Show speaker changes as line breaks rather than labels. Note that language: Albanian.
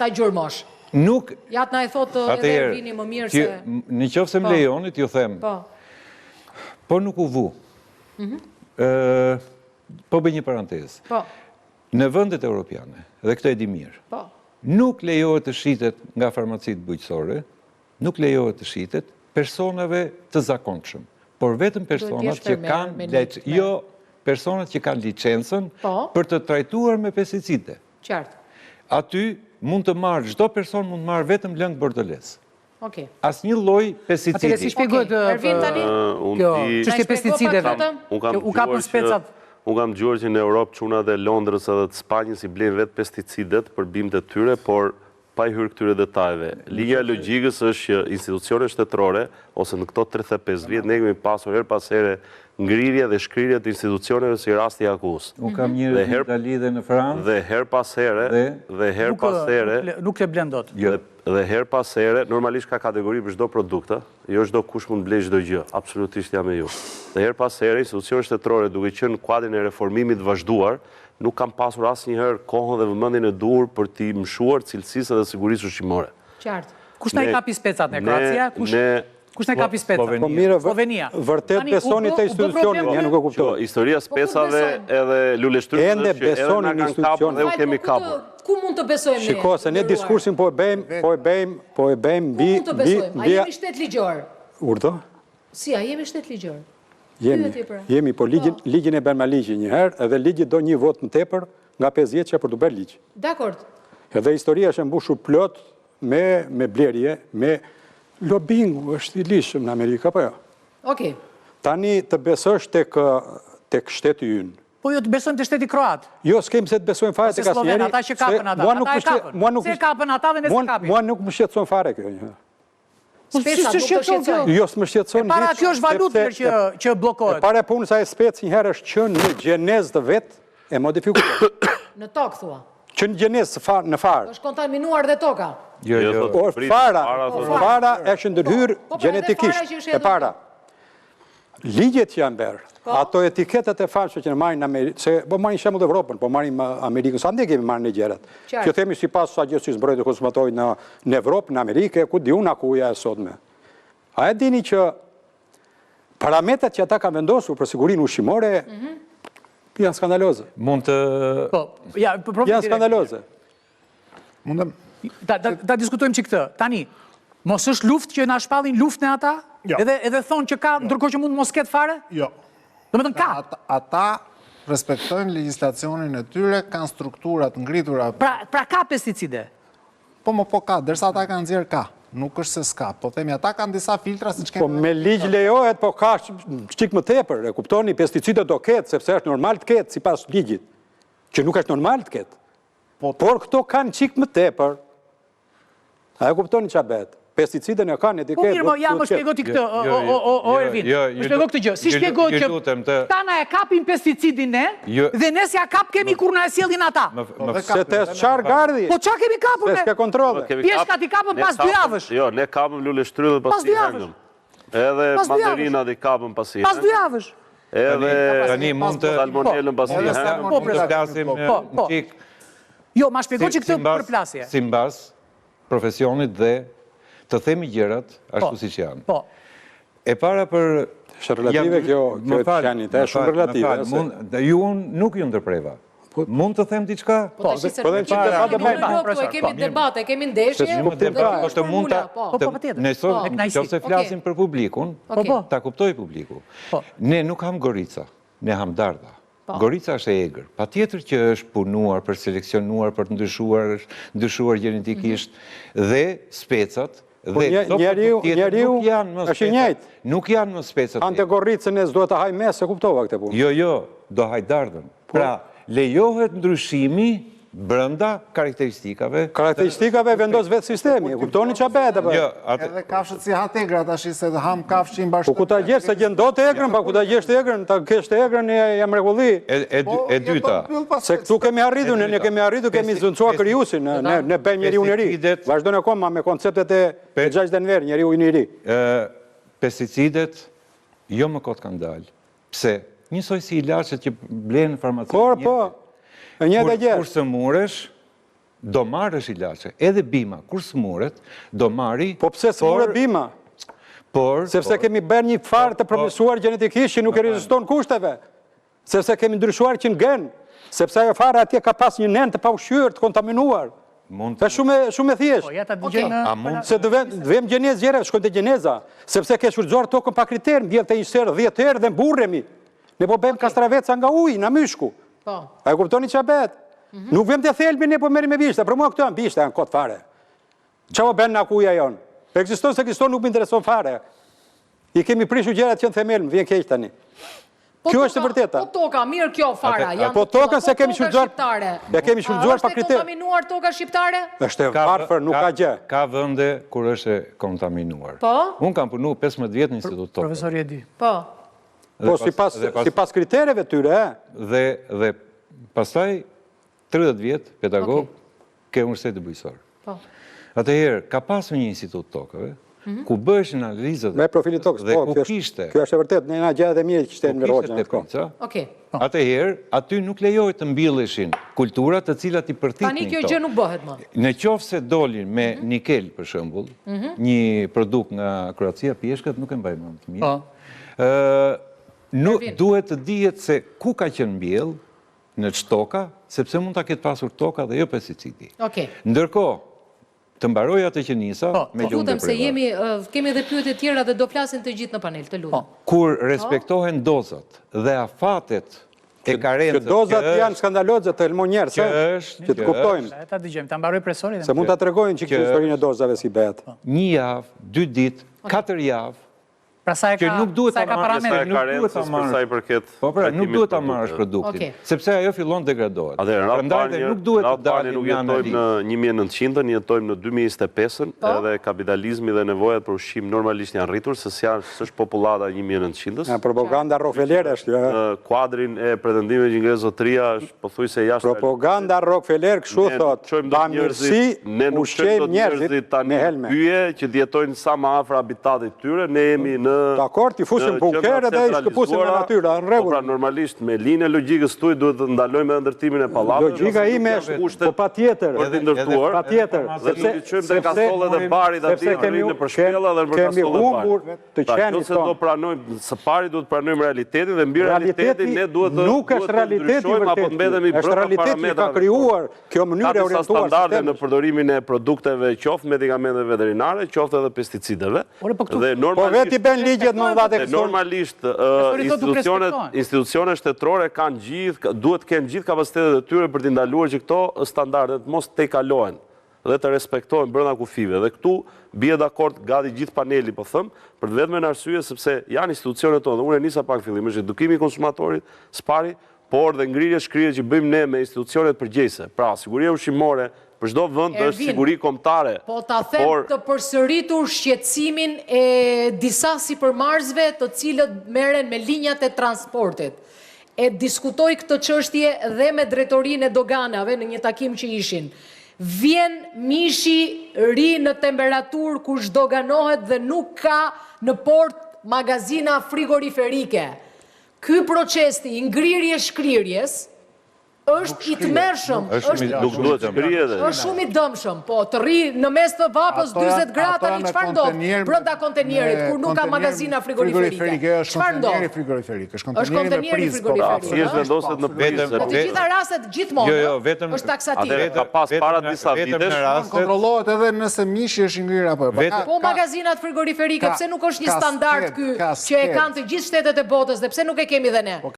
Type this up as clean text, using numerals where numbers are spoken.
ta gjurmosh.
Nuk...
Ja të na e thotë edhe Ervini më mirë se...
Në qoftë se më lejonit, ju them, po nuk u vu. Po bëj një parantezë. Në vendet europiane, dhe këtë e di mirë, nuk lejohet të shitet nga farmacit bujqësore, nuk lejohet të shitet personave të zakonshëm, por vetëm personat që kanë licencën për të trajtuar me pesticide.
Qartë.
Aty mund të marrë, çdo person mund të marrë vetëm lëng bordoles. Asnjë lloj pesticidi.
Atëherë si shpjegohet kjo çështje pesticideve? U kapën specat.
Unë kam dëgjuar që në Europë çunat e Londrës edhe të Spanjës i blejnë vetë pesticidet për bimët e tyre, por pa i hyrë këtyre detajeve. Ligja e logjikës është që institucionet shtetërore, ose në këto 35 vjet, ne kemi pasur her pas here ngrirje dhe shkrirje të institucioneve si rasti Akus.
Unë kam një Itali dhe në Francë.
Dhe her pas here,
nuk e blen dot.
Dhe her pas here, normalisht ka kategori për çdo produkt, jo çdo kush mund blej çdo gjë, absolutisht jam me ju. Dhe her pas here, institucionet shtetërore duke qenë në kuadrin e reformimit vazhduar, nuk kam pasur asnjëherë kohën dhe vëmendjen e duhur për t'i mshuar cilësisë dhe sigurisë ushqimore.
Qartë.
Kush na i kapi specat në Kroacia? Kush na kapi specat?
Po mirë, vërtet besoni te institucionet, ja nuk e kuptoj.
Historia specave edhe luleshtryrës
ende besoni në institucionet
dhe u kemi kapur.
Ku mund të besojmë ne?
Shiko, se ne diskursin po e bëjmë mbi...
Ku mund të besojmë? A jemi shtet ligjor?
Urdo?
Si, a jemi shtet ligjor?
Jemi, po ligjin e bën me ligjin njëherë, edhe ligji do një vot më tepër nga 5 vjeç për të bërë ligj.
Dakord.
Edhe historia është mbushur plot me blerje, me lobingu është i lishëm në Amerikë, apo jo?
Okej.
Tani të besosh tek shteti ynë.
Po jo të besojmë të shteti kroat.
Jo, s'kem se të besojmë fare tek asnjëri.
Ata që kapën ata. Ata e kapën. Se kapën ata dhe ne se kapim.
Mua nuk më shqetëson fare kjo.
Specat nuk të shqetëson.
Jo, s'më shqetëson.
Para kjo është valutë që bllokohet.
Para punës sa e spec një herë është qenë në gjenezë të vet e modifikuar.
Në tokë thua.
Që në gjenezë në farë.
Është kontaminuar dhe toka.
Jo. Fara është ndërhyrë gjenetikisht. E para. Ligjet që janë bërë, ato etiketet e falshe që në marrin Amerikë, se po marrin shembull Evropën, po marrin Amerikën, sa ndje kemi marrë në gjerat. Që themi sipas Agjencisë së Mbrojtjes së Konsumatorit në Evropë, në Amerikë, ku di unë akuja e sotme. A e dini që parametrat që ata kanë vendosur për sigurinë ushqimore janë skandaloze.
Mund të...
Janë skandaloze.
Ta diskutojmë që këtë. Tani, mos është luftë që na shpallin luftën e ata? Edhe thonë që ka, ndërkohë që mund mos ketë fare?
Jo.
Do me thënë ka?
Ata respektojnë legjislacionin e tyre, kanë strukturat ngritura...
Pra ka pesticide?
Po ka, dërsa ata kanë nxjerrë ka. Nuk është se s'ka. Po themi, ata kanë disa filtra si që kemë...
Po me ligj lejohet, po ka çik më tepër. E kuptoni, pesticide do ketë, sepse është normal të ketë, sipas ligjit. Që nuk është normal të ketë. Por këto kanë çik më tepër. A e kuptoni ç'a bëhet? Pesticide në kanë etiketë...
Po mirë, ja më shpjego ti këtë, o Ervin. Më shpjego këtë gjë. Si shpjegohet që ta na e kapin pesticidin ne, dhe ne si ja kap kemi kur na e sjellin ata?
Se të qarë gardi.
Po qa kemi kapur ne?
Se s'ke kontrole.
Pjeshkat i kapën pas 2 javësh.
Jo, ne kapëm luleshtrydhët pas 2 javësh. Edhe manderinat i kapëm pas 1 javësh.
Pas 2 javësh.
Edhe
tani mund të
salmonellën pas 1 javësh.
Mund të flasim në qik...
Jo, ma shpjego që këtë përplasje.
Simbas profesionit dhe të themi gjërat ashtu si që janë. E para për...
Shë relative kjo qenit, e shumë relative.
Ju unë nuk ju ndërpreva. Mund të them diçka?
Po të shqisër e kemi debate, kemi ndeshje.
Nëse flasim për publikun, ta kuptoj publiku. Ne nuk ham Gorica, ne ham Darda. Gorica është e egër. Pa tjetër që është punuar, për seleksionuar, për të ndryshuar genetikisht, dhe specat,
njeriu është i njëjtë.
Nuk janë më specat.
Ante Goricën e s'duhet të haj mes, se kuptova këtë punë.
Jo, do haj Dardën. Pra, lejohet ndryshimi brenda karakteristikave.
Karakteristikave vendos vetë sistemi, kuptoni ç'a bëhet apo?
Edhe kafshët si hategra tash se ham kafshin bashkë.
Po ku ta gjesh se gjën dot egrën, pa ku ta gjesh egrën, ta kesh të egrën jam mrekulli.
E dyta.
Se këtu kemi arritur, ne kemi arritur, kemi zëncuar krijuesin, ne bëjmë njeriu i ri. Vazhdojnë akoma me konceptet e Jacques Denver, njeriu i ri.
Pesticidet jo më kot kanë dalë. Pse? Njësoj si ilaçet që blenë farmacitë.
Po. E një dhe gjë.
Kur së muresh, do marrësh ilaçe, edhe bima, kur smuret, do marri...
Po pse smuret bima? Sepse kemi bërë një farë të përmirësuar gjenetikisht që nuk e reziston kushteve. Sepse kemi ndryshuar që në gen. Sepse ajo farë atje ka pas një nen të paushqyrë, të kontaminuar. Është shumë e thjeshtë. Se dëvem gjenezë gjere, shkojnë të gjeneza. Sepse ke shfrytzuar tokën pa kriterë, mbjell të 1 herë, 10 herë dhe mburremi. Ne po bëjmë kastraveca nga ujë, nga myshku. A e kuptoni që bet? Nuk vëm të thelbi, ne po merim me bishta. Për mua këto janë bishta, janë kotë fare. Qa po bënë nga kuja jonë? Ekziston se ekziston, nuk më intereson fare. I kemi prishu gjerat që në themel, më vjen keq tani. Kjo është e vërteta.
Po toka, mirë kjo fara.
Po toka se kemi shfrytzuar. Ja kemi shfrytzuar pa kriter.
Është e kontaminuar toka shqiptare?
Është e varfër, nuk ka gjë.
Ka vende kur është e kontaminuar.
Po?
Unë kam punu 15 vjetë në institut tokë.
Profesor Jedi.
Po.
Po si pas kritereve tyre,
Dhe pastaj 30 vjetë pedagog ke universitet bujësor. Atëherë, ka pasur një institut tokëve, ku bësh në analizët
me profilin tokës,
dhe ku kishte...
Kjo është e vërtet, në nga gjatë e mirë që kishte në Rogjën.
Atëherë, aty nuk lejoj të mbilleshin kulturat të cilat i përthitnin
tani kjo gjë nuk bëhet më.
Në qoftë se dolin me nikel, për shembull, një produkt nga Kroacia, pjeshkat nuk e mbajmë më të mirë. Nuk duhet të dihet se ku ka qenë mbjell në çtoka, sepse mund ta ketë pasur toka dhe jo pesticidi. Ndërkohë, të mbaroj atë që nisa me lundë
lutem se kemi edhe pyetje tjera dhe do flasin të gjithë në panel, të lutem.
Kur respektohen dozat dhe afatet e karencës...
Që dozat janë skandaloze të elmonjerë, që të kuptojmë.
Ta dëgjojmë, ta mbaroj presori.
Se mund ta tregojnë që këtë historinë e dozave si bet.
1 javë, 2 ditë, 4 javë,
pra sa e ka parametre.
Nuk duhet ta marrësh produktin, sepse ajo fillon degradohet.
Prandaj nuk duhet të dalim nuk jetojmë në 1900-ën, jetojmë në 2025-ën, edhe kapitalizmi dhe nevojat për ushqim normalisht janë rritur, se s'është popullata 1900-ës.
Propaganda Rockefeller është.
Kuadrin e pretendimeve që ngre zotëria është pothuajse jashtë.
Propaganda Rockefeller kështu thotë, bamirësi ushqejmë njerëzit me helme.
Pyje që jetojnë sa më afër habitatit tyre, ne jemi në
dakor, t'i fusim bunkere dhe i shkëpusim në natyra, në regull.
Pra, normalisht, me linje logjikës tuaj duhet të ndalojmë edhe ndërtimin e pallateve.
Logjika ime është, po pa tjetër.
Për t'i ndërtuar.
Pa tjetër.
Dhe nuk i qëjmë dhe kastolle dhe barit ati në për shpjella dhe për
kemi
kastolle
humbur të qenit
tonë. Do pranojmë, së pari duhet pranojmë realitetin dhe mbi realitetin ne duhet të
nuk është realiteti vërtet. Është realiteti që ka krijuar kjo mënyrë e orientuar
standarde në përdorimin e produkteve, qoftë medikamente veterinare, qoftë edhe pesticideve. Dhe normalisht
ligjet më mëdha të
normalisht institucionet shtetërore duhet të kenë gjithë kapacitetet e tyre për të ndaluar që këto standardet mos të kalohen dhe të respektohen brenda kufive. Dhe këtu bie dakord gati gjithë paneli, po them, për të vetëm arsye sepse janë institucionet tona. Unë nisa pak fillim, është edukimi i konsumatorit, spari, por dhe ngrirje shkrije që bëjmë ne me institucionet përgjegjëse. Pra, siguria ushqimore për çdo vend është siguri kombëtare.
Po ta them të përsëritur shqetësimin e disa sipërmarrësve të cilët merren me linjat e transportit. E diskutoj këtë çështje dhe me drejtorinë e doganave në një takim që ishin. Vjen mishi ri në temperaturë ku zhdoganohet dhe nuk ka në port magazina frigoriferike. Ky proces i ngrirjes-shkrirjes është i tmerrshëm, është shumë i dëmshëm, po të rri në mes të vapës 40 gradë tani çfarë ndodh brenda kontenerit kur nuk ka magazina frigoriferike. Çfarë ndodh? Është konteneri frigoriferik.
Thjesht vendoset në prizë.
Në të gjitha rastet gjithmonë është taksativ.
Ka pas para disa vitesh
kontrollohet edhe nëse mishi është i ngrirë apo jo.
Po magazinat frigoriferike pse nuk është një standard ky që e kanë të gjithë shtetet e botës dhe pse nuk e kemi dhe ne?